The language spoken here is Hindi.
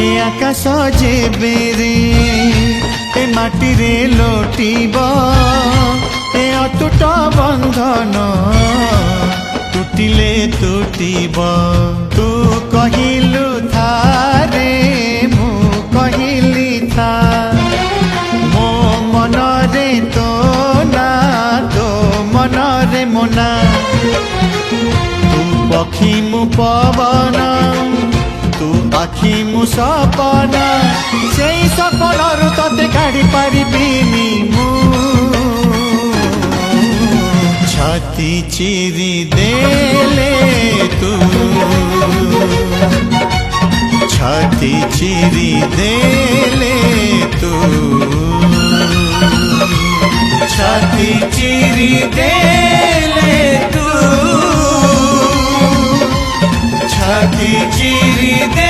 ए आकाश जेबेरे ए माटी रे लोटिब ए अटूट बंधन टूटिले टूटिब तू कहिलु थारे मु कहिली था मो मन रे तो ना तो मन रे मोना तू पक्षी मु पवन तू आखि मु सपना से सपन तते काढ़ी पारिबिनी मु छाती चिरी देले तू छाती चिरी देले तू छाती चिरी देले तू छाती चिरी दे